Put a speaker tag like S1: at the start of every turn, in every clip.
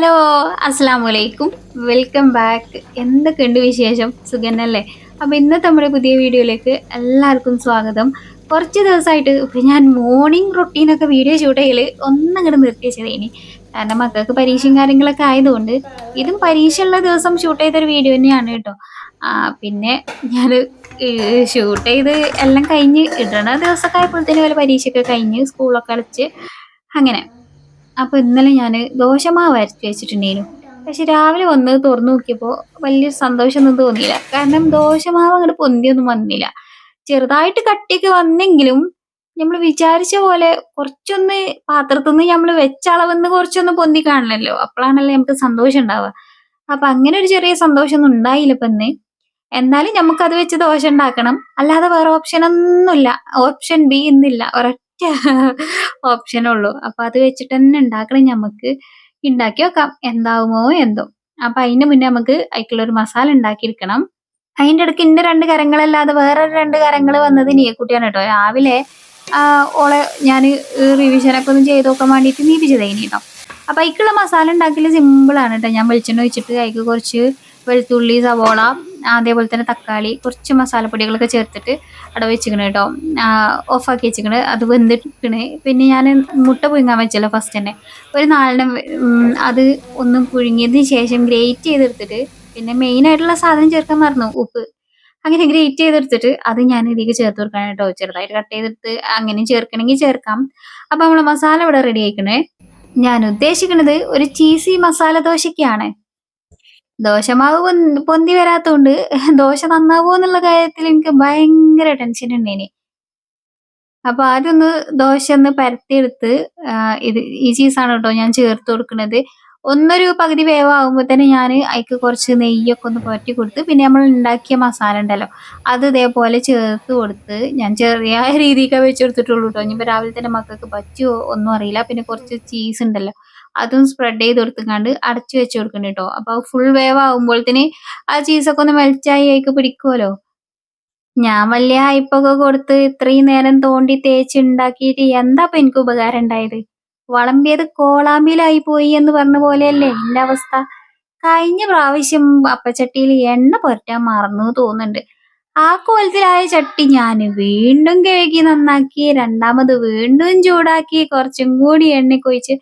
S1: Hello, അസ്സലാമലൈക്കും. Welcome back. എന്തൊക്കെയുണ്ട് വിശേഷം? സുഖന്നല്ലേ? അപ്പോൾ ഇന്നത്തെ നമ്മുടെ പുതിയ വീഡിയോയിലേക്ക് എല്ലാവർക്കും സ്വാഗതം. കുറച്ച് ദിവസമായിട്ട് ഇപ്പം ഞാൻ മോർണിംഗ് റൊട്ടീനൊക്കെ വീഡിയോ ഷൂട്ട് ചെയ്യൽ ഒന്നങ്ങോട്ട് നിർത്തി വെച്ചതേനി. കാരണം മക്കൾക്ക് പരീക്ഷയും കാര്യങ്ങളൊക്കെ ആയതുകൊണ്ട് ഇതും പരീക്ഷയുള്ള ദിവസം ഷൂട്ട് ചെയ്തൊരു വീഡിയോ തന്നെയാണ് കേട്ടോ. പിന്നെ ഞാൻ ഷൂട്ട് ചെയ്ത് എല്ലാം കഴിഞ്ഞ് ഇടണ ദിവസമൊക്കെ ആയപ്പോഴത്തേനും വല്ല പരീക്ഷയൊക്കെ കഴിഞ്ഞ് സ്കൂളൊക്കെ അടച്ച് അങ്ങനെ. അപ്പൊ ഇന്നലെ ഞാന് ദോശമാവ് അരച്ച് വെച്ചിട്ടുണ്ടേനു. പക്ഷെ രാവിലെ വന്ന് തുറന്നു നോക്കിയപ്പോ വലിയൊരു സന്തോഷമൊന്നും തോന്നിയില്ല. കാരണം ദോശമാവ് അങ്ങട് പൊന്തിയൊന്നും വന്നില്ല. ചെറുതായിട്ട് കട്ടിയൊക്കെ വന്നെങ്കിലും നമ്മൾ വിചാരിച്ച പോലെ കുറച്ചൊന്ന് പാത്രത്തിന്ന് നമ്മള് വെച്ച അളവ്ന്ന് കുറച്ചൊന്ന് പൊന്തി കാണണല്ലോ. അപ്പളാണല്ലോ നമുക്ക് സന്തോഷം ഉണ്ടാവുക. അപ്പൊ അങ്ങനെ ഒരു ചെറിയ സന്തോഷമൊന്നും ഉണ്ടായില്ല ഇപ്പൊ ഇന്ന്. എന്നാലും നമുക്കത് വെച്ച് ദോശ ഉണ്ടാക്കണം. അല്ലാതെ വേറെ ഓപ്ഷനൊന്നുമില്ല. ഓപ്ഷൻ ബി ഇന്നില്ല. ഒരൊറ്റ ഓപ്ഷനുള്ളൂ. അപ്പൊ അത് വെച്ചിട്ട് തന്നെ ഉണ്ടാക്കണം ഞമ്മക്ക്. ഉണ്ടാക്കി നോക്കാം. എന്താവുമോ എന്തോ. അപ്പൊ അതിന് മുന്നേ നമുക്ക് അതിക്കുള്ളൊരു മസാല ഉണ്ടാക്കിയെടുക്കണം. അതിന്റെ ഇടയ്ക്ക് ഇന്റെ 2 കരങ്ങളല്ലാതെ വേറെ 2 കരങ്ങൾ വന്നത് നീയക്കുട്ടിയാണ് കേട്ടോ. രാവിലെ ഓളെ ഞാൻ റിവിഷനൊക്കെ ഒന്ന് ചെയ്ത് നോക്കാൻ വേണ്ടിയിട്ട് നീപ്പിച്ചതേനി കേട്ടോ. അപ്പൊ അതിക്കുള്ള മസാല ഉണ്ടാക്കൽ സിമ്പിളാണ് കേട്ടോ. ഞാൻ വെളിച്ചെണ്ണ ഒഴിച്ചിട്ട് അതിക്ക് കുറച്ച് വെളുത്തുള്ളി, സവോള, അതേപോലെ തന്നെ തക്കാളി, കുറച്ച് മസാലപ്പൊടികളൊക്കെ ചേർത്തിട്ട് അവിടെ വെച്ചിക്കണ് കേട്ടോ. ഓഫാക്കി വെച്ചിക്കണ്. അത് വെന്തിട്ടിക്കണ്. പിന്നെ ഞാൻ മുട്ട പുഴുങ്ങാൻ വെച്ചല്ലോ ഫസ്റ്റ് തന്നെ. ഒരു 4 അത് ഒന്ന് പുഴുങ്ങിയതിന് ശേഷം ഗ്രേറ്റ് ചെയ്തെടുത്തിട്ട് പിന്നെ മെയിൻ ആയിട്ടുള്ള സാധനം ചേർക്കാൻ മറന്നു, ഉപ്പ്. അങ്ങനെ ഗ്രേറ്റ് ചെയ്തെടുത്തിട്ട് അത് ഞാൻ ഇതിലേക്ക് ചേർത്ത് കൊടുക്കണം കേട്ടോ. ചെറുതായിട്ട് കട്ട് ചെയ്തെടുത്ത് അങ്ങനെയും ചേർക്കണമെങ്കിൽ ചേർക്കാം. അപ്പൊ നമ്മളെ മസാല ഇവിടെ റെഡി ആയിക്കണേ. ഞാൻ ഉദ്ദേശിക്കുന്നത് ഒരു ചീസി മസാല ദോശയ്ക്കാണ്. ദോശമാവ് പൊന്തി വരാത്തോണ്ട് ദോശ നന്നാവോ എന്നുള്ള കാര്യത്തിൽ എനിക്ക് ഭയങ്കര ടെൻഷൻ ഉണ്ടേനി. അപ്പൊ ആദ്യം ഒന്ന് ദോശ ഒന്ന് പരത്തിയെടുത്ത് ഇത് ഈ ചീസാണ് കേട്ടോ ഞാൻ ചേർത്ത് കൊടുക്കുന്നത്. ഒന്നൊരു പകുതി വേവാകുമ്പോ തന്നെ ഞാൻ അതിക്ക് കുറച്ച് നെയ്യൊക്കെ ഒന്ന് പുരട്ടി കൊടുത്ത് പിന്നെ നമ്മൾ ഉണ്ടാക്കിയ മസാല ഉണ്ടല്ലോ അത് ഇതേപോലെ ചേർത്ത് കൊടുത്ത് ഞാൻ ചെറിയ രീതിക്ക് വെച്ച് കൊടുത്തിട്ടുള്ളൂ കേട്ടോ. ഇനിയിപ്പോൾ രാവിലെ തന്നെ മക്കൾക്ക് പറ്റുമോ ഒന്നും അറിയില്ല. പിന്നെ കുറച്ച് ചീസ് ഉണ്ടല്ലോ അതും സ്പ്രെഡ് ചെയ്ത് കൊടുത്തുകൊണ്ട് അടച്ചു വെച്ച് കൊടുക്കണം കേട്ടോ. അപ്പൊ ഫുൾ വേവാകുമ്പോഴത്തേന് ആ ചീസൊക്കെ ഒന്ന് മെൽറ്റായി അതിക്ക് പിടിക്കുമല്ലോ. ഞാൻ വലിയ ഹൈപ്പൊക്കെ കൊടുത്ത് ഇത്രയും നേരം തോണ്ടി തേച്ച് ഉണ്ടാക്കിയിട്ട് എന്താ എനിക്ക് ഉപകാരം ഉണ്ടായത്? വളമ്പിയത് കോളാമ്പിയിലായി പോയി എന്ന് പറഞ്ഞ പോലെയല്ലേ എന്റെ അവസ്ഥ. കഴിഞ്ഞ പ്രാവശ്യം അപ്പച്ചട്ടിയിൽ എണ്ണ പുരട്ടാൻ മറന്നു തോന്നുന്നുണ്ട്. ആ കോലത്തിലായ ചട്ടി ഞാൻ വീണ്ടും കഴുകി നന്നാക്കി രണ്ടാമത് വീണ്ടും ചൂടാക്കി കുറച്ചും കൂടി എണ്ണയൊക്കെ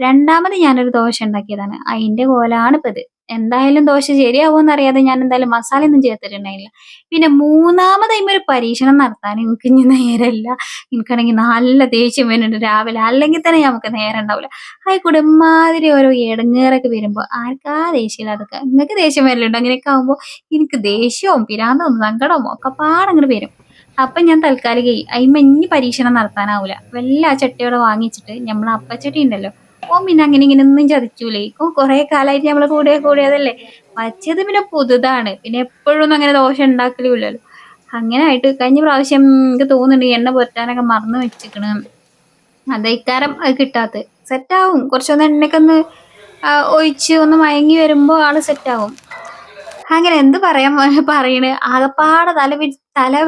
S1: രണ്ടാമത് ഞാനൊരു ദോശ ഉണ്ടാക്കിയതാണ്. അതിന്റെ കോലാണ് ഇപ്പൊ ഇത്. എന്തായാലും ദോശ ശരിയാവുമെന്ന് അറിയാതെ ഞാൻ എന്തായാലും മസാല ഒന്നും ചേർത്തിട്ടുണ്ടായില്ല. പിന്നെ മൂന്നാമതായി ഒരു പരീക്ഷണം നടത്താൻ എനിക്ക് ഇനി നേരമില്ല. എനിക്കാണെങ്കിൽ നല്ല ദേഷ്യം വരുന്നുണ്ട് രാവിലെ. അല്ലെങ്കിൽ തന്നെ നമുക്ക് നേരം ഉണ്ടാവില്ല. ആയിക്കൂടെ ഇമ്മാതിരി ഓരോ ഇടങ്ങേറൊക്കെ വരുമ്പോ ആർക്കാ ദേഷ്യം അതൊക്കെ. നിങ്ങൾക്ക് ദേഷ്യം വരലുണ്ടോ? അങ്ങനെയൊക്കെ ആവുമ്പോ എനിക്ക് ദേഷ്യവും പിരാന്തവും സങ്കടവും ഒക്കെ പാടങ്ങോട്ട് വരും. അപ്പൊ ഞാൻ തൽക്കാലിക അയിമ ഇനി പരീക്ഷണം നടത്താനാവൂല. വല്ല ആ ചട്ടിയോടെ വാങ്ങിച്ചിട്ട് നമ്മളെ അപ്പച്ചട്ടി ഉണ്ടല്ലോ ഓൻ പിന്നെ അങ്ങനെ ഇങ്ങനെ ഒന്നും ചതിച്ചൂലേ. കുറെ കാലമായിട്ട് നമ്മള് കൂടിയതല്ലേ. വച്ചത് പിന്നെ പുതുതാണ്. പിന്നെ എപ്പോഴും ഒന്നും അങ്ങനെ ദോശ ഉണ്ടാക്കലുമില്ലല്ലോ. അങ്ങനെ ആയിട്ട് കഴിഞ്ഞ പ്രാവശ്യം എനിക്ക് തോന്നുന്നുണ്ട് എണ്ണ പുരട്ടാനൊക്കെ മറന്നു വെച്ചിക്കണ്. അതേക്കാരം അത് കിട്ടാത്തത്. സെറ്റാവും. കുറച്ചൊന്ന് എണ്ണയൊക്കെ ഒന്ന് ഒഴിച്ച് ഒന്ന് മയങ്ങി വരുമ്പോ ആള് സെറ്റാവും. അങ്ങനെ എന്ത് പറയാൻ പറയണ് ആകപ്പാടെ തല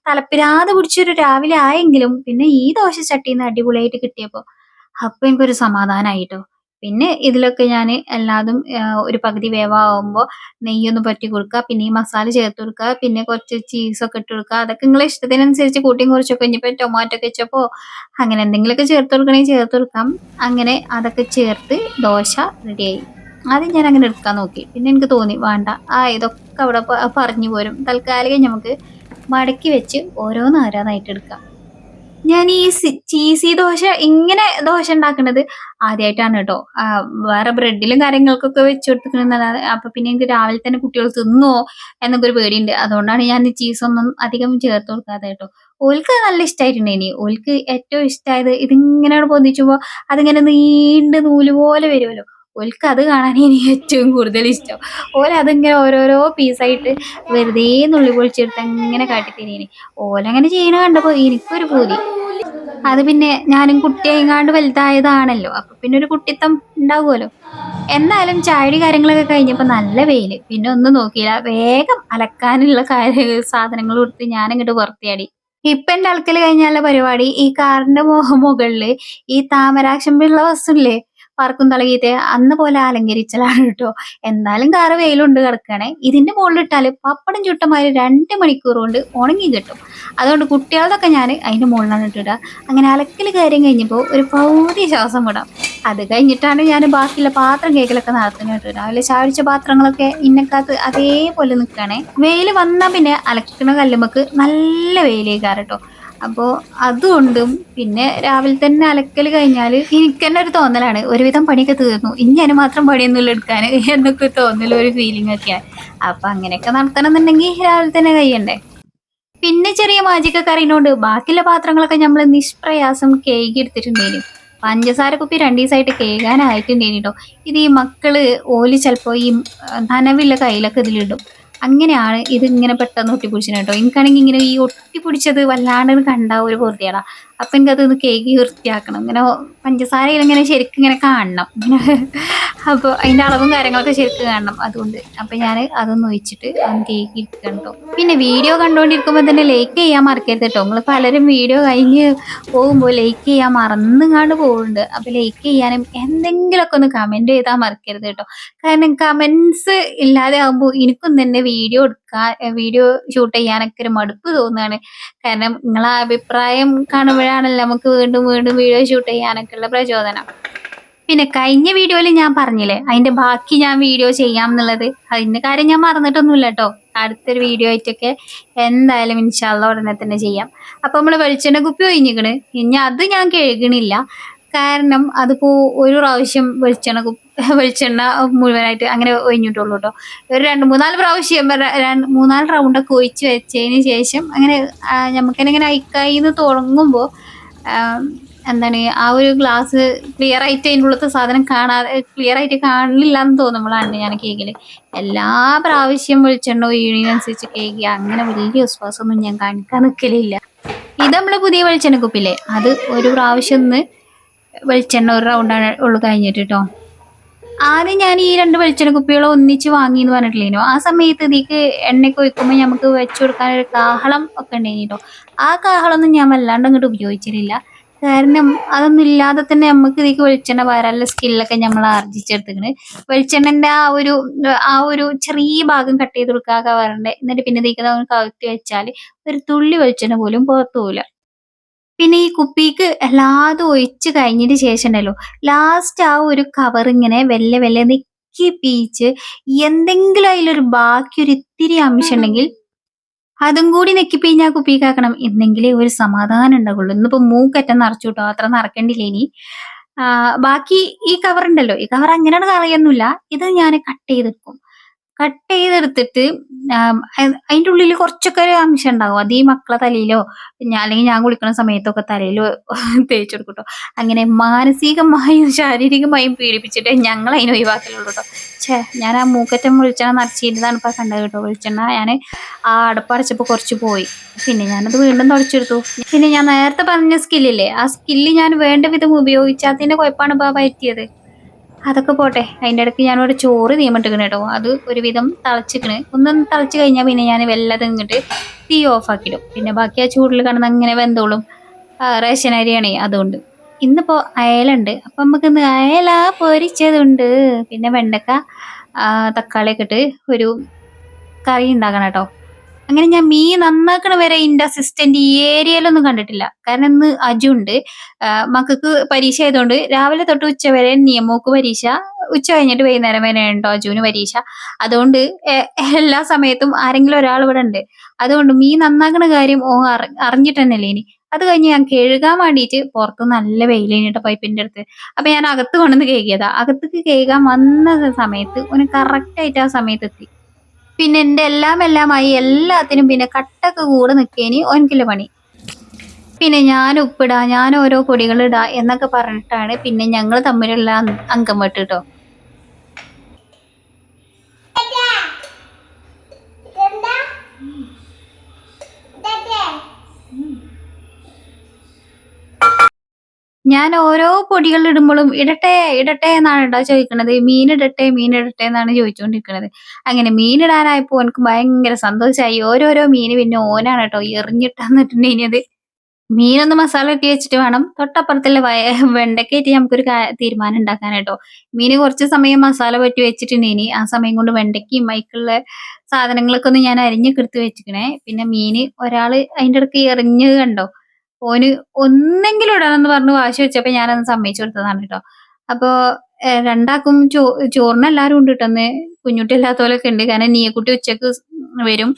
S1: തലപ്പിരാത് പിടിച്ചൊരു രാവിലെ ആയെങ്കിലും പിന്നെ ഈ ദോശ ചട്ടീന്ന് അടിപൊളിയായിട്ട് കിട്ടിയപ്പോ അപ്പൊ എനിക്കൊരു സമാധാനായിട്ടോ. പിന്നെ ഇതിലൊക്കെ ഞാൻ എല്ലാതും ഒരു പകുതി വേവാകുമ്പോ നെയ്യൊന്ന് പറ്റി കൊടുക്കുക. പിന്നെ ഈ മസാല ചേർത്ത് കൊടുക്കുക. പിന്നെ കുറച്ച് ചീസൊക്കെ ഇട്ട് കൊടുക്കുക. അതൊക്കെ നിങ്ങളെ ഇഷ്ടത്തിനനുസരിച്ച് കൂട്ടിയും കുറച്ചൊക്കെ ഇനിയിപ്പോ ടൊമാറ്റോ കെച്ചപ്പോ അങ്ങനെ എന്തെങ്കിലുമൊക്കെ ചേർത്ത് കൊടുക്കണമെങ്കിൽ ചേർത്ത് കൊടുക്കാം. അങ്ങനെ അതൊക്കെ ചേർത്ത് ദോശ റെഡിയായി. ആദ്യം ഞാൻ അങ്ങനെ എടുക്കാൻ നോക്കി. പിന്നെ എനിക്ക് തോന്നി വേണ്ട. ഇതൊക്കെ അവിടെ പറഞ്ഞു പോരും. തൽക്കാലികം നമുക്ക് മടക്കി വെച്ച് ഓരോന്നായിട്ട് എടുക്കാം. ഞാൻ ഈ ചീസി ദോശ ഇങ്ങനെ ദോശ ഉണ്ടാക്കുന്നത് ആദ്യമായിട്ടാണ് കേട്ടോ. വേറെ ബ്രെഡിലും കാര്യങ്ങൾക്കൊക്കെ വെച്ച് കൊടുത്തിട്ടുണ്ടെന്നല്ലാതെ അപ്പൊ പിന്നെ എനിക്ക് രാവിലെ തന്നെ കുട്ടികൾ തിന്നുവോ എന്നൊക്കെ ഒരു പേടിയുണ്ട്. അതുകൊണ്ടാണ് ഞാൻ ചീസൊന്നും അധികം ചേർത്ത് കൊടുക്കാതെ കേട്ടോ. ഓൽക്ക് നല്ല ഇഷ്ടമായിട്ടുണ്ടായിനി. ഓൽക്ക് ഏറ്റവും ഇഷ്ടമായത് ഇതിങ്ങനെ പൊന്തിച്ചുമ്പോ അതിങ്ങനെ നീണ്ട് നൂല് പോലെ വരുമല്ലോ. ഓൽക്ക് അത് കാണാൻ എനിക്ക് ഏറ്റവും കൂടുതൽ ഇഷ്ടം. അതിങ്ങനെ ഓരോരോ പീസായിട്ട് വെറുതെ നുള്ളി പൊളിച്ചെടുത്ത് അങ്ങനെ കാട്ടിത്തരീനി. ഓലങ്ങനെ ചെയ്യണ കണ്ടപ്പോ എനിക്കൊരു പൂതി. അത് പിന്നെ ഞാനും കുട്ടിയായിങ്ങാണ്ട് വലുതായതാണല്ലോ. അപ്പൊ പിന്നെ ഒരു കുട്ടിത്തം ഉണ്ടാവുമല്ലോ. എന്നാലും ചായടി കാര്യങ്ങളൊക്കെ കഴിഞ്ഞപ്പോ നല്ല വെയില്. പിന്നെ ഒന്നും നോക്കിയില്ല. വേഗം അലക്കാനുള്ള സാധനങ്ങൾ കൊടുത്ത് ഞാനങ്ങോട്ട് പുറത്തിയാടി. ഇപ്പൊ എന്റെ അലക്കല് കഴിഞ്ഞാലുള്ള പരിപാടി ഈ കാറിന്റെ മുകളില് ഈ താമരാക്ഷം പിള്ള വസ്തുല്ലേ പറക്കും തളകീത്തെ അന്ന് പോലെ അലങ്കരിച്ചലാണ് കേട്ടോ. എന്തായാലും കാറ് വെയിലുണ്ട് കിടക്കുകയാണ്. ഇതിന്റെ മുകളിലിട്ടാൽ പപ്പടം ചുട്ടമാതിരി 2 മണിക്കൂർ കൊണ്ട് ഉണങ്ങി കിട്ടും. അതുകൊണ്ട് കുട്ടികളതൊക്കെ ഞാൻ അതിന്റെ മുകളിലാണ് ഇട്ടിടുക. അങ്ങനെ അലക്കൽ കാര്യം കഴിഞ്ഞപ്പോൾ ഒരു പകുതി ശ്വാസം വിടാം. അത് കഴിഞ്ഞിട്ടാണ് ഞാൻ ബാക്കിയുള്ള പാത്രം കേക്കലൊക്കെ നടത്തുന്നത് കേട്ടോ. രാവിലെ ചാടിച്ച പാത്രങ്ങളൊക്കെ ഇന്നക്കകത്ത് അതേപോലെ നിൽക്കുകയാണേ. വെയിൽ വന്നാൽ പിന്നെ അലക്കണ കല്ലുമ്മക്ക് നല്ല വെയിലേക്കാറ് കേട്ടോ. അപ്പോൾ അതുകൊണ്ടും പിന്നെ രാവിലെ തന്നെ അലക്കൽ കഴിഞ്ഞാൽ എനിക്ക് തന്നെ ഒരു തോന്നലാണ് ഒരുവിധം പണിയൊക്കെ തീർന്നു, ഇനി ഞാൻ മാത്രം പണിയൊന്നുമില്ല എടുക്കാൻ എന്നൊക്കെ തോന്നലും ഒരു ഫീലിംഗ് ഒക്കെയാണ്. അപ്പം അങ്ങനെയൊക്കെ നടത്തണമെന്നുണ്ടെങ്കിൽ രാവിലെ തന്നെ കഴിയണ്ടേ. പിന്നെ ചെറിയ മാജിക്കൊക്കെ അറിയുന്നോണ്ട് ബാക്കിയുള്ള പാത്രങ്ങളൊക്കെ നമ്മൾ നിഷ്പ്രയാസം കേകി എടുത്തിട്ടുണ്ടേനും. പഞ്ചസാര കുപ്പി 2 ദിവസമായിട്ട് കേൾക്കാനായിട്ടുണ്ടേനി കേട്ടോ. ഇത് ഈ മക്കള് ഓല് ചിലപ്പോൾ ഈ നനവില്ല കയ്യിലൊക്കെ ഇതിലിടും. അങ്ങനെയാണ് ഇത് ഇങ്ങനെ പെട്ടെന്ന് ഒട്ടിപ്പിടിച്ചത് കേട്ടോ. എനിക്കാണെങ്കിൽ ഇങ്ങനെ ഈ ഒട്ടിപ്പിടിച്ചത് വല്ലാണ്ട് കണ്ട ഒരു പൊറുതിയാടാ. അപ്പൊ എനിക്കതൊന്ന് കേക്ക് വൃത്തിയാക്കണം. ഇങ്ങനെ പഞ്ചസാരയിൽ ഇങ്ങനെ ശരിക്കും ഇങ്ങനെ കാണണം ഇങ്ങനെ. അപ്പോൾ അതിന്റെ അളവും കാര്യങ്ങളൊക്കെ ശരിക്കും കാണണം. അതുകൊണ്ട് അപ്പൊ ഞാൻ അതൊന്ന് ഒഴിച്ചിട്ട് അതൊന്ന് കേക്ക് ഇരിക്കണം കേട്ടോ. പിന്നെ വീഡിയോ കണ്ടുകൊണ്ടിരിക്കുമ്പോൾ തന്നെ ലൈക്ക് ചെയ്യാൻ മറക്കരുത് കേട്ടോ. നിങ്ങൾ പലരും വീഡിയോ കഴിഞ്ഞ് പോകുമ്പോൾ ലൈക്ക് ചെയ്യാൻ മറന്നുങ്ങാണ്ട് പോകുന്നുണ്ട്. അപ്പൊ ലൈക്ക് ചെയ്യാനും എന്തെങ്കിലുമൊക്കെ ഒന്ന് കമന്റ് ചെയ്താൽ മറക്കരുത് കേട്ടോ. കാരണം കമന്റ്സ് ഇല്ലാതെ ആകുമ്പോൾ എനിക്കും തന്നെ വീഡിയോ ഷൂട്ട് ചെയ്യാനൊക്കെ ഒരു മടുപ്പ് തോന്നുകയാണ്. കാരണം നിങ്ങളെ അഭിപ്രായം കാണുമ്പോഴാണല്ലോ നമുക്ക് വീണ്ടും വീണ്ടും വീഡിയോ ഷൂട്ട് ചെയ്യാനൊക്കെ ഉള്ള പ്രചോദനം. പിന്നെ കഴിഞ്ഞ വീഡിയോയിൽ ഞാൻ പറഞ്ഞില്ലേ അതിന്റെ ബാക്കി ഞാൻ വീഡിയോ ചെയ്യാം എന്നുള്ളത്, അതിന്റെ കാര്യം ഞാൻ മറന്നിട്ടൊന്നുമില്ല കേട്ടോ. അടുത്തൊരു വീഡിയോ ആയിട്ടൊക്കെ എന്തായാലും ഇൻഷാ അള്ളാ ഉടനെ തന്നെ ചെയ്യാം. അപ്പൊ നമ്മള് വെളിച്ചെണ്ണ കുപ്പി ഒഴിഞ്ഞിക്കണ്. ഇനി അത് ഞാൻ കഴുകണില്ല. കാരണം അതിപ്പോ ഒരു പ്രാവശ്യം വെളിച്ചെണ്ണ മുഴുവനായിട്ട് അങ്ങനെ ഒഴിഞ്ഞിട്ടുള്ളൂ കേട്ടോ. ഒരു 2-3-4 പ്രാവശ്യം 3-4 റൗണ്ടൊക്കെ ഒഴിച്ച് വെച്ചതിന് ശേഷം അങ്ങനെ നമുക്കന്നെ ഇങ്ങനെ അയക്കായിന്ന് തുടങ്ങുമ്പോൾ എന്താണ് ആ ഒരു ഗ്ലാസ് ക്ലിയർ ആയിട്ട് അതിൻ്റെ ഉള്ളത്തെ സാധനം ക്ലിയർ ആയിട്ട് കാണില്ല എന്ന് തോന്നുമ്പോഴാണ് ഞാൻ കേക്കില് എല്ലാ പ്രാവശ്യം വെളിച്ചെണ്ണ ഒഴിയണതിനനുസരിച്ച് കേക്ക് അങ്ങനെ വലിയ വിശ്വാസമൊന്നും ഞാൻ കാണിക്കാൻ നിൽക്കലില്ല. ഇത് നമ്മള് പുതിയ വെളിച്ചെണ്ണ കുപ്പില്ലേ, അത് ഒരു പ്രാവശ്യം ഒന്ന് വെളിച്ചെണ്ണ ഒരു റൗണ്ടാണ് ഉള്ളു കഴിഞ്ഞിട്ട് കേട്ടോ. ആദ്യം ഞാൻ ഈ 2 വെളിച്ചെണ്ണ കുപ്പികൾ ഒന്നിച്ച് വാങ്ങി എന്ന് പറഞ്ഞിട്ടില്ലേനോ, ആ സമയത്ത് ഇതിക്ക് എണ്ണയൊക്കെ ഒഴിക്കുമ്പോൾ നമുക്ക് വെച്ചു കൊടുക്കാൻ ഒരു കാഹളം ഒക്കെ ഉണ്ടായിന് കേട്ടോ. ആ കാഹളമൊന്നും ഞാൻ വല്ലാണ്ട് അങ്ങോട്ട് ഉപയോഗിച്ചിട്ടില്ല. കാരണം അതൊന്നും ഇല്ലാതെ തന്നെ നമുക്ക് ഇതിക്ക് വെളിച്ചെണ്ണ വരാനുള്ള സ്കില്ലൊക്കെ നമ്മൾ ആർജിച്ചെടുത്തിക്കണ്. വെളിച്ചെണ്ണന്റെ ആ ഒരു ചെറിയ ഭാഗം കട്ട് ചെയ്ത് കൊടുക്കുക കവറിന്റെ, എന്നിട്ട് പിന്നെ ഇതിക്ക് കവുത്തി വെച്ചാൽ ഒരു തുള്ളി വെളിച്ചെണ്ണ പോലും പുറത്തു പോകില്ല. പിന്നെ ഈ കുപ്പിക്ക് എല്ലാതും ഒഴിച്ച് കഴിഞ്ഞതിന് ശേഷം ഉണ്ടല്ലോ, ലാസ്റ്റ് ആ ഒരു കവർ ഇങ്ങനെ വെല്ലെ വെല്ലെ നെക്കി പീച്ച് എന്തെങ്കിലും അതിലൊരു ബാക്കി ഒരു ഇത്തിരി അംശം ഉണ്ടെങ്കിൽ അതും കൂടി നെക്കി പിഴിഞ്ഞാ കുപ്പിക്കാക്കണം. എന്നെങ്കിലേ ഒരു സമാധാനം ഉണ്ടാവുള്ളൂ. ഇന്നിപ്പോ മൂക്കറ്റം നിറച്ചു കേട്ടോ, അത്ര നിറക്കണ്ടില്ല ഇനി. ബാക്കി ഈ കവർ ഉണ്ടല്ലോ, ഈ കവർ അങ്ങനെയാണ് കളയൊന്നുമില്ല. ഇത് ഞാൻ കട്ട് ചെയ്തെടുക്കും. കട്ട് ചെയ്തെടുത്തിട്ട് അതിന്റെ ഉള്ളിൽ കുറച്ചൊക്കെ ഒരു അംശം ഉണ്ടാവും. അത് ഈ മക്കളെ തലയിലോ അല്ലെങ്കിൽ ഞാൻ കുളിക്കുന്ന സമയത്തൊക്കെ തലയിലോ തേച്ച് കൊടുക്കും കേട്ടോ. അങ്ങനെ മാനസികമായും ശാരീരികമായും പീഡിപ്പിച്ചിട്ട് ഞങ്ങൾ അതിനെ ഒഴിവാക്കലുള്ളൂ കേട്ടോ. ഞാൻ ആ മൂക്കറ്റം വെളിച്ചെണ്ണ നിറച്ചിരുന്നതാണ് ഇപ്പൊ കണ്ടത് കേട്ടോ. വെളിച്ചെണ്ണ ഞാൻ ആ അടപ്പടച്ചപ്പോൾ കുറച്ച് പോയി. പിന്നെ ഞാനത് വീണ്ടും തുടച്ചെടുത്തു. പിന്നെ ഞാൻ നേരത്തെ പറഞ്ഞ സ്കില്ലില്ലേ, ആ സ്കില്ല് ഞാൻ വേണ്ട വിധം ഉപയോഗിച്ചാത്തതിന്റെ കുഴപ്പമാണ് ഇപ്പൊ പറ്റിയത്. അതൊക്കെ പോട്ടെ, അതിന്റെ ഇടയ്ക്ക് ഞാനിവിടെ ചോറ് തീമിട്ടിക്കണ് കേട്ടോ. അത് ഒരുവിധം തിളച്ചിക്കണ്. ഒന്ന് തിളച്ച് കഴിഞ്ഞാൽ പിന്നെ ഞാൻ വെല്ലത് ഇങ്ങോട്ട് തീ ഓഫ് ആക്കിയിടും. പിന്നെ ബാക്കി ആ ചൂടിൽ കിടന്ന് അങ്ങനെ വെന്തോളും. റേഷൻ അരിയാണേ, അതുകൊണ്ട്. ഇന്നിപ്പോ അയലുണ്ട്, അപ്പൊ നമുക്ക് ഇന്ന് അയല പൊരിച്ചതുണ്ട്. പിന്നെ വെണ്ടക്ക തക്കാളിയൊക്കെ ഇട്ട് ഒരു കറി ഉണ്ടാക്കണം കേട്ടോ. അങ്ങനെ ഞാൻ മീൻ നന്നാക്കണ വരെ എന്റെ അസിസ്റ്റന്റ് ഈ ഏരിയയിലൊന്നും കണ്ടിട്ടില്ല. കാരണം ഇന്ന് അജു ഉണ്ട്. മക്കൾക്ക് പരീക്ഷ ആയതുകൊണ്ട് രാവിലെ തൊട്ട് ഉച്ച വരെ നിയമോക്ക് പരീക്ഷ, ഉച്ച കഴിഞ്ഞിട്ട് വൈകുന്നേരം വരെ ഉണ്ടോ അജുവിന് പരീക്ഷ. അതുകൊണ്ട് എല്ലാ സമയത്തും ആരെങ്കിലും ഒരാൾ ഇവിടെ ഉണ്ട്. അതുകൊണ്ട് മീൻ നന്നാക്കണ കാര്യം അറിഞ്ഞിട്ട് തന്നെയല്ലേ ഇനി. അത് കഴിഞ്ഞ് ഞാൻ കഴുകാൻ വേണ്ടിയിട്ട് പുറത്ത് നല്ല വെയിലിനിട്ട് പൈപ്പിന്റെ അടുത്ത്. അപ്പൊ ഞാൻ അകത്ത് കൊണ്ടുവന്ന് കഴുകിയതാ. അകത്തേക്ക് കഴുകാൻ വന്ന സമയത്ത് ഒന്ന് കറക്റ്റ് ആയിട്ട് ആ സമയത്ത് എത്തി. പിന്നെ എന്റെ എല്ലാമായി എല്ലാത്തിനും പിന്നെ കട്ടൊക്കെ കൂടെ നിൽക്കേനി ഓനിക്കില്ല പണി. പിന്നെ ഞാൻ ഉപ്പിടാ, ഞാൻ ഓരോ പൊടികൾ ഇടാ എന്നൊക്കെ പറഞ്ഞിട്ടാണ് പിന്നെ ഞങ്ങൾ തമ്മിലുള്ള അങ്കം വെട്ട് കേട്ടോ. ഞാൻ ഓരോ പൊടികൾ ഇടുമ്പോഴും ഇടട്ടെ ഇടട്ടെ എന്നാണ് കേട്ടോ ചോദിക്കണത്. മീൻ ഇടട്ടെ എന്നാണ് ചോദിച്ചുകൊണ്ടിരിക്കുന്നത്. അങ്ങനെ മീൻ ഇടാനായപ്പോ എനിക്ക് ഭയങ്കര സന്തോഷമായി. ഓരോരോ മീന് പിന്നെ ഓനാണ് കേട്ടോ എറിഞ്ഞിട്ടാന്നിട്ടുണ്ടെങ്കിൽ മീനൊന്ന് മസാല പെരട്ടി വെച്ചിട്ട് വേണം തൊട്ടപ്പുറത്തുള്ള വെണ്ടയ്ക്കായിട്ട് നമുക്കൊരു തീരുമാനം ഉണ്ടാക്കാനാട്ടോ. മീന് കുറച്ച് സമയം മസാല പെരട്ടി വെച്ചിട്ടുണ്ടേനി. ആ സമയം കൊണ്ട് വെണ്ടയ്ക്കയും അയ്ക്കുള്ള സാധനങ്ങളൊക്കെ ഒന്ന് ഞാൻ അരിഞ്ഞൊക്കെ എടുത്ത് വെച്ച്ക്കണേ. പിന്നെ മീന് ഒരാള് അതിന്റെ ഇടയ്ക്ക് എറിഞ്ഞത് കണ്ടോ. ഓന് ഒന്നെങ്കിലും ഇടണംന്ന് പറഞ്ഞ് വാശി വെച്ചപ്പോ ഞാനത് സമ്മതിച്ചു കൊടുത്തതാണ് ട്ടോ. അപ്പൊ രണ്ടാക്കും ചോറിന് എല്ലാരും ഉണ്ട് ട്ടോ ഇന്ന്. കുഞ്ഞുട്ടി അല്ലാത്തോലൊക്കെ ഉണ്ട്. കാരണം നീയക്കുട്ടി ഉച്ചക്ക് വരും.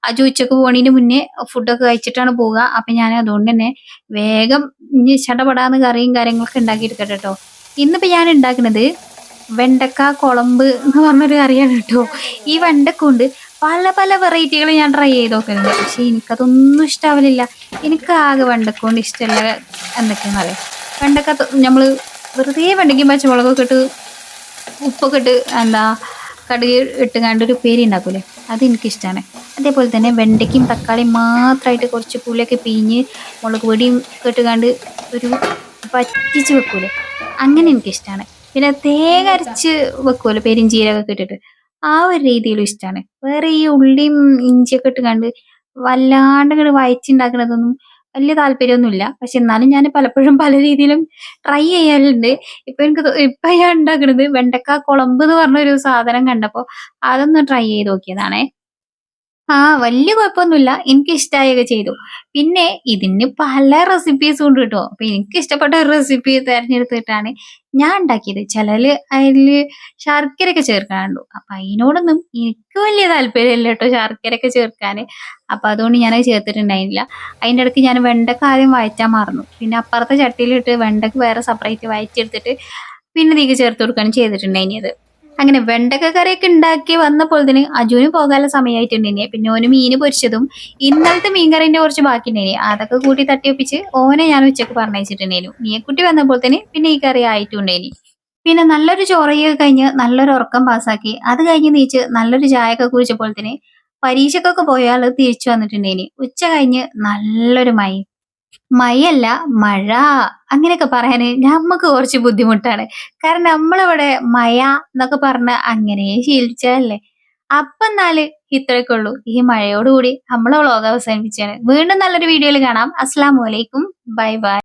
S1: അജു ഉച്ചക്ക് പോണീന്റെ മുന്നേ ഫുഡൊക്കെ കഴിച്ചിട്ടാണ് പോവുക. അപ്പൊ ഞാൻ അതുകൊണ്ട് തന്നെ വേഗം ഇനി ചടപടാന്ന് കറിയും കാര്യങ്ങളൊക്കെ ഉണ്ടാക്കി എടുക്കട്ടെ ട്ടോ. ഇന്നിപ്പോ ഞാൻ ഉണ്ടാക്കുന്നത് വെണ്ടക്ക കുളമ്പ് എന്ന് പറഞ്ഞൊരു കറിയാണ് കേട്ടോ. ഈ വെണ്ടക്ക കൊണ്ട് പല പല വെറൈറ്റികൾ ഞാൻ ട്രൈ ചെയ്ത് നോക്കലുണ്ട്. പക്ഷെ എനിക്കതൊന്നും ഇഷ്ടാവലില്ല. എനിക്ക് ആകെ വെണ്ടക്ക കൊണ്ട് ഇഷ്ടമുള്ള എന്തൊക്കെയാണെന്ന് അറിയാം. വെണ്ടക്ക നമ്മള് വെറുതെ വെണ്ടയ്ക്കും പച്ചമുളകൊക്കെ ഇട്ട് ഉപ്പൊക്കെ ഇട്ട് എന്താ കടുക് ഇട്ടുകാണ്ട് ഒരു ഉപ്പേരി ഉണ്ടാക്കൂലേ, അത് എനിക്കിഷ്ടമാണ്. അതേപോലെ തന്നെ വെണ്ടയ്ക്കും തക്കാളിയും മാത്രമായിട്ട് കുറച്ച് പുളിയൊക്കെ പിഴിഞ്ഞ് മുളക് പൊടിയും ഇട്ടുകാണ്ട് ഒരു പറ്റിച്ച് വെക്കൂലേ, അങ്ങനെ എനിക്കിഷ്ടമാണ്. പിന്നെ തേങ്ങ അരച്ച് വെക്കുമല്ലോ പെരിഞ്ചീരകമൊക്കെ ഇട്ടിട്ട്, ആ ഒരു രീതിയിലും ഇഷ്ടമാണ്. വേറെ ഈ ഉള്ളിയും ഇഞ്ചിയൊക്കെ ഇട്ടുകാണ്ട് വല്ലാണ്ട് ഇങ്ങോട്ട് വയച്ചുണ്ടാക്കണതൊന്നും വലിയ താല്പര്യമൊന്നുമില്ല. പക്ഷെ എന്നാലും ഞാൻ പലപ്പോഴും പല രീതിയിലും ട്രൈ ചെയ്യാറുണ്ട്. ഇപ്പൊ ഞാൻ ഉണ്ടാക്കണത് വെണ്ടക്ക കുളമ്പ് എന്ന് പറഞ്ഞൊരു സാധനം കണ്ടപ്പോ അതൊന്ന് ട്രൈ ചെയ്ത് നോക്കിയതാണേ. ആ വല്യ കുഴപ്പൊന്നുമില്ല. എനിക്കിഷ്ടായൊക്കെ ചെയ്തു. പിന്നെ ഇതിന് പല റെസിപ്പീസും ഉണ്ട് ട്ടോ. അപ്പൊ എനിക്കിഷ്ടപ്പെട്ട ഒരു റെസിപ്പി തെരഞ്ഞെടുത്തിട്ടാണ് ഞാൻ ഉണ്ടാക്കിയത്. ചിലര് അതില് ശർക്കരയൊക്കെ ചേർക്കാനുണ്ട്. അപ്പൊ അതിനോടൊന്നും എനിക്ക് വലിയ താല്പര്യമില്ല ട്ടോ ശർക്കരയൊക്കെ ചേർക്കാന്. അപ്പൊ അതുകൊണ്ട് ഞാനത് ചേർത്തിട്ടുണ്ടായിരുന്നില്ല. അതിന്റെ ഇടയ്ക്ക് ഞാൻ വെണ്ടക്ക ആദ്യം വഴറ്റാൻ മറന്നു. പിന്നെ അപ്പുറത്തെ ചട്ടിയിലിട്ട് വെണ്ടക്ക വേറെ സെപ്പറേറ്റ് വഴറ്റിയെടുത്തിട്ട് പിന്നെ ഇതിലേക്ക് ചേർത്ത് കൊടുക്കുകയാണ് ചെയ്തിട്ടുണ്ടായിരുന്നത്. അങ്ങനെ വെണ്ടക്ക കറിയൊക്കെ ഉണ്ടാക്കി വന്നപ്പോഴത്തേന് അജുവിന് പോകാനുള്ള സമയമായിട്ടുണ്ടെങ്കിൽ പിന്നെ ഓന് മീന് പൊരിച്ചതും ഇന്നലത്തെ മീൻകറിന്റെ കുറച്ച് ബാക്കിയുണ്ടായിനി, അതൊക്കെ കൂട്ടി തട്ടിയൊപ്പിച്ച് ഓനെ ഞാൻ ഉച്ചക്ക് പറഞ്ഞയച്ചിട്ടുണ്ടായിരുന്നു. മീയക്കുട്ടി വന്നപ്പോഴത്തേന് പിന്നെ ഈ കറി ആയിട്ടുണ്ടായിനി. പിന്നെ നല്ലൊരു ചോറയൊക്കെ കഴിഞ്ഞ് നല്ലൊരു ഉറക്കം പാസ്സാക്കി അത് കഴിഞ്ഞ് നീച്ച് നല്ലൊരു ചായയൊക്കെ കുടിച്ചപ്പോഴത്തേന് പരീക്ഷക്കൊക്കെ പോയാൽ തിരിച്ചു വന്നിട്ടുണ്ടായിനി. ഉച്ച കഴിഞ്ഞ് നല്ലൊരു മഴയല്ല മഴ അങ്ങനെയൊക്കെ പറയാന് ഞമ്മക്ക് കുറച്ച് ബുദ്ധിമുട്ടാണ്. കാരണം നമ്മളിവിടെ മഴ എന്നൊക്കെ പറഞ്ഞ് അങ്ങനെ ശീലിച്ചതല്ലേ. അപ്പൊ എന്നാല് ഇത്രയൊക്കെ ഉള്ളൂ. ഈ മഴയോടുകൂടി നമ്മളെ വ്ളോഗ് അവസാനിപ്പിച്ചാണ്. വീണ്ടും നല്ലൊരു വീഡിയോയിൽ കാണാം. അസ്സലാമു അലൈക്കും. Bye bye.